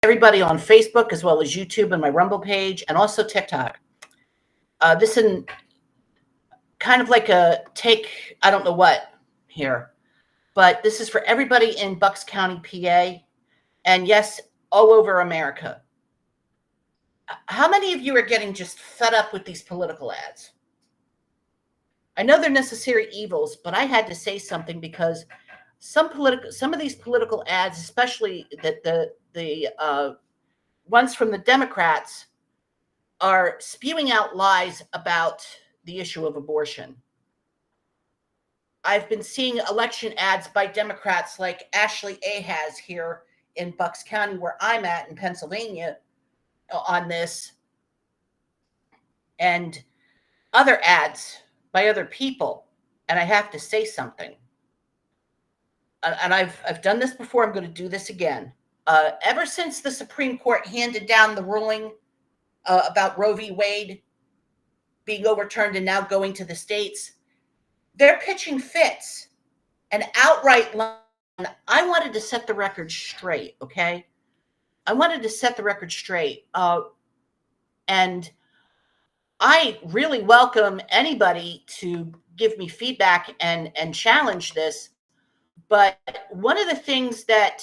everybody on Facebook as well as YouTube and my Rumble page and also TikTok. This is kind of like a take, I don't know what here, but this is for everybody in Bucks County, PA, and yes, all over America. How many of you are getting just fed up with these political ads? I know they're necessary evils, but I had to say something because some of these political ads, especially that the ones from the Democrats, are spewing out lies about the issue of abortion. I've been seeing election ads by Democrats like Ashley Ahaz here in Bucks County, where I'm at in Pennsylvania, on this, and other ads by other people. And I have to say something. And I've done this before. I'm going to do this again. Ever since the Supreme Court handed down the ruling about Roe v. Wade being overturned and now going to the states, they're pitching fits and outright lying. I wanted to set the record straight, okay? I wanted to set the record straight. And I really welcome anybody to give me feedback and challenge this. But one of the things that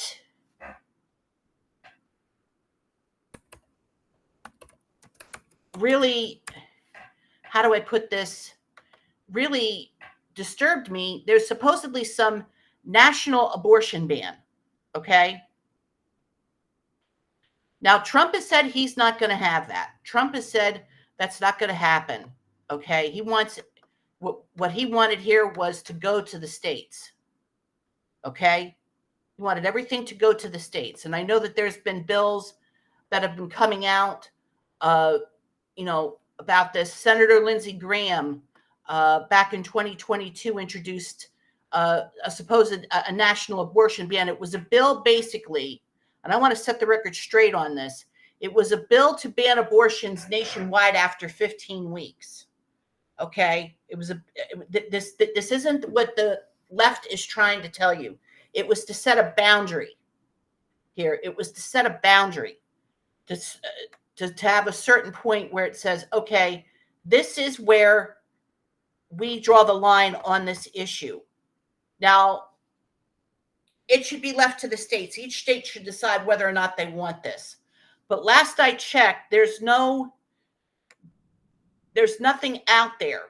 really, how do I put this, really disturbed me, there's supposedly some national abortion ban, okay? Now, Trump has said he's not going to have that. Trump has said that's not going to happen, okay? He wants, what he wanted here was to go to the states, okay? He wanted everything to go to the states. And I know that there's been bills that have been coming out, about this. Senator Lindsey Graham, back in 2022, introduced a national abortion ban. It was a bill basically, and I want to set the record straight on this. It was a bill to ban abortions nationwide after 15 weeks. Okay, this isn't what the left is trying to tell you. It was to set a boundary here. It was to set a boundary to have a certain point where it says, okay, this is where we draw the line on this issue. Now, it should be left to the states. Each state should decide whether or not they want this. But last I checked, there's nothing out there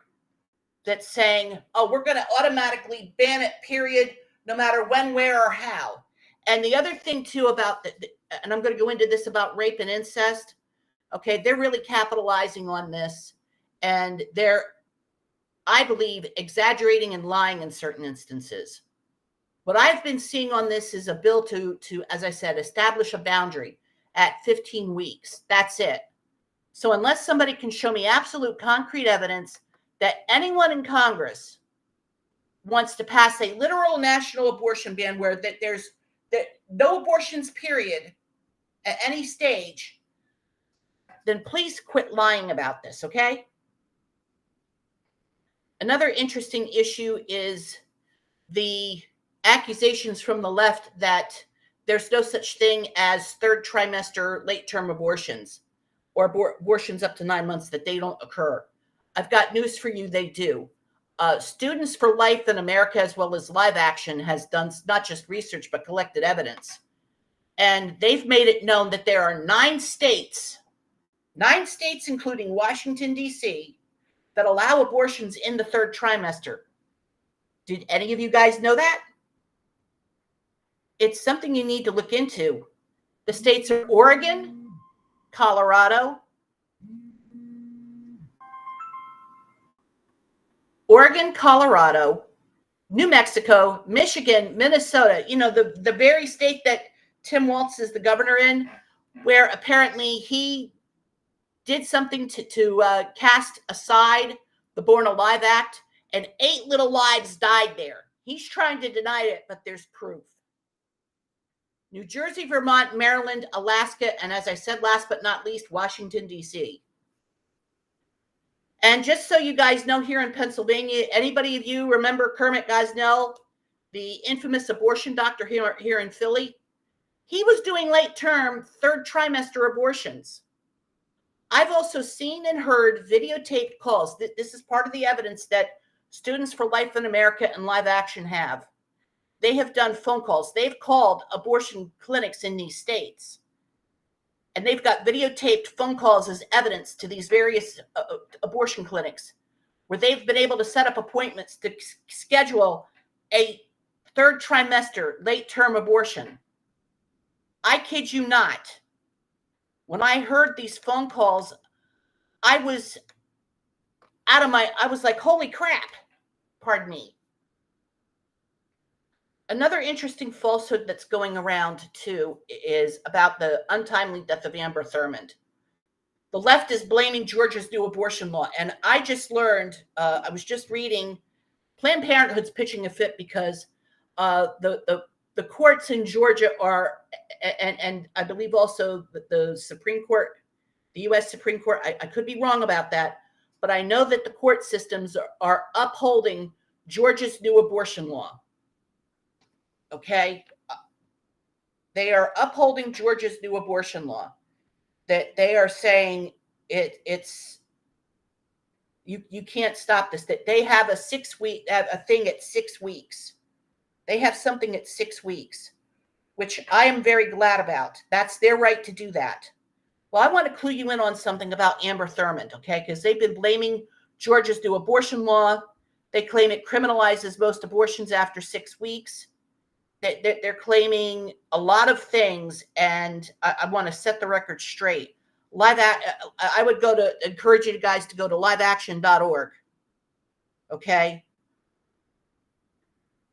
that's saying, oh, we're going to automatically ban it, period, no matter when, where, or how. And the other thing, too, about and I'm going to go into this about rape and incest, okay, they're really capitalizing on this. And they're, I believe, exaggerating and lying in certain instances. What I've been seeing on this is a bill to, as I said, establish a boundary at 15 weeks. That's it. So unless somebody can show me absolute concrete evidence that anyone in Congress wants to pass a literal national abortion ban where there's no abortions, period, at any stage, then please quit lying about this, okay? Another interesting issue is the accusations from the left that there's no such thing as third trimester late-term abortions or abortions up to 9 months, that they don't occur. I've got news for you, they do. Students for Life in America, as well as Live Action, has done not just research, but collected evidence. And they've made it known that there are 9 states, including Washington, D.C., that allow abortions in the third trimester. Did any of you guys know that? It's something you need to look into. The states are Oregon, Colorado, New Mexico, Michigan, Minnesota, the very state that Tim Walz is the governor in, where apparently he did something to cast aside the Born Alive Act, and 8 little lives died there. He's trying to deny it, but there's proof. New Jersey, Vermont, Maryland, Alaska, and as I said, last but not least, Washington, D.C. And just so you guys know, here in Pennsylvania, anybody of you remember Kermit Gosnell, the infamous abortion doctor here in Philly? He was doing late term, third trimester abortions. I've also seen and heard videotaped calls. This is part of the evidence that Students for Life in America and Live Action have. They have done phone calls. They've called abortion clinics in these states. And they've got videotaped phone calls as evidence to these various abortion clinics where they've been able to set up appointments to schedule a third trimester late term abortion. I kid you not. When I heard these phone calls, I was like, holy crap. Pardon me. Another interesting falsehood that's going around too is about the untimely death of Amber Thurmond. The left is blaming Georgia's new abortion law. And I just learned, I was just reading, Planned Parenthood's pitching a fit because the courts in Georgia are, and I believe also the Supreme Court, the U.S. Supreme Court, I could be wrong about that, but I know that the court systems are upholding Georgia's new abortion law. Okay? They are upholding Georgia's new abortion law. That they are saying it's you can't stop this. That they have a thing at 6 weeks. They have something at 6 weeks, which I am very glad about. That's their right to do that. Well, I want to clue you in on something about Amber Thurmond, okay? Because they've been blaming Georgia's new abortion law. They claim it criminalizes most abortions after 6 weeks. They're claiming a lot of things, and I want to set the record straight. I would encourage you guys to go to liveaction.org. Okay?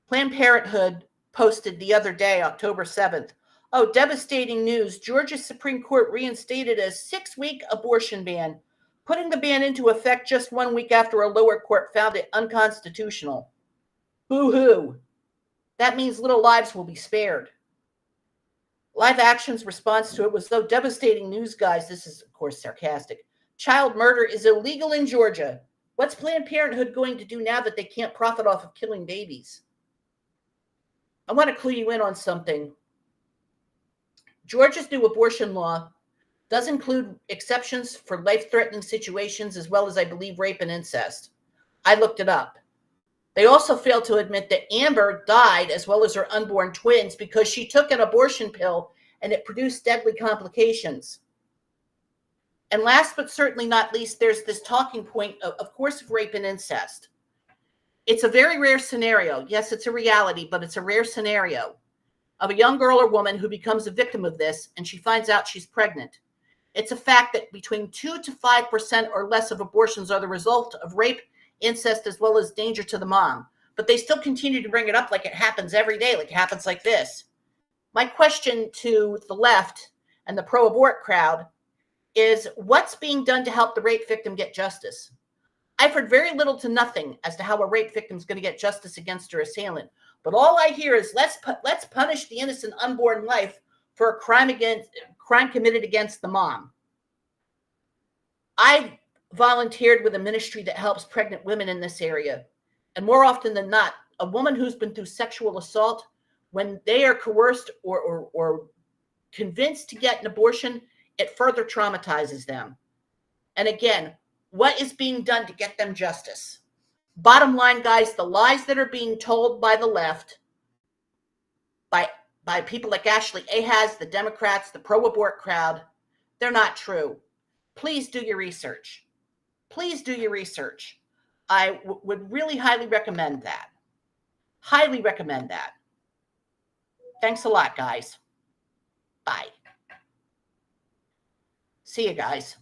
Planned Parenthood posted the other day, October 7th. Oh, devastating news. Georgia's Supreme Court reinstated a 6-week abortion ban, putting the ban into effect just 1 week after a lower court found it unconstitutional. Boo-hoo. That means little lives will be spared. Live Action's response to it was, so devastating news, guys. This is, of course, sarcastic. Child murder is illegal in Georgia. What's Planned Parenthood going to do now that they can't profit off of killing babies? I want to clue you in on something. Georgia's new abortion law does include exceptions for life-threatening situations, as well as, I believe, rape and incest. I looked it up. They also failed to admit that Amber died, as well as her unborn twins, because she took an abortion pill and it produced deadly complications. And last but certainly not least, there's this talking point, of course, of rape and incest. It's a very rare scenario. Yes, it's a reality, but it's a rare scenario of a young girl or woman who becomes a victim of this and she finds out she's pregnant. It's a fact that between 2 to 5% or less of abortions are the result of rape, incest, as well as danger to the mom. But they still continue to bring it up like it happens every day, like it happens like this. My question to the left and the pro-abort crowd is, what's being done to help the rape victim get justice? I've heard very little to nothing as to how a rape victim is going to get justice against her assailant. But all I hear is, let's punish the innocent unborn life for a crime committed against the mom. I've volunteered with a ministry that helps pregnant women in this area. And more often than not, a woman who's been through sexual assault, when they are coerced or convinced to get an abortion, it further traumatizes them. And again, what is being done to get them justice? Bottom line, guys, the lies that are being told by the left, by people like Ashley Ahaz, the Democrats, the pro-abort crowd, they're not true. Please do your research. Please do your research. I would really highly recommend that. Highly recommend that. Thanks a lot, guys. Bye. See you guys.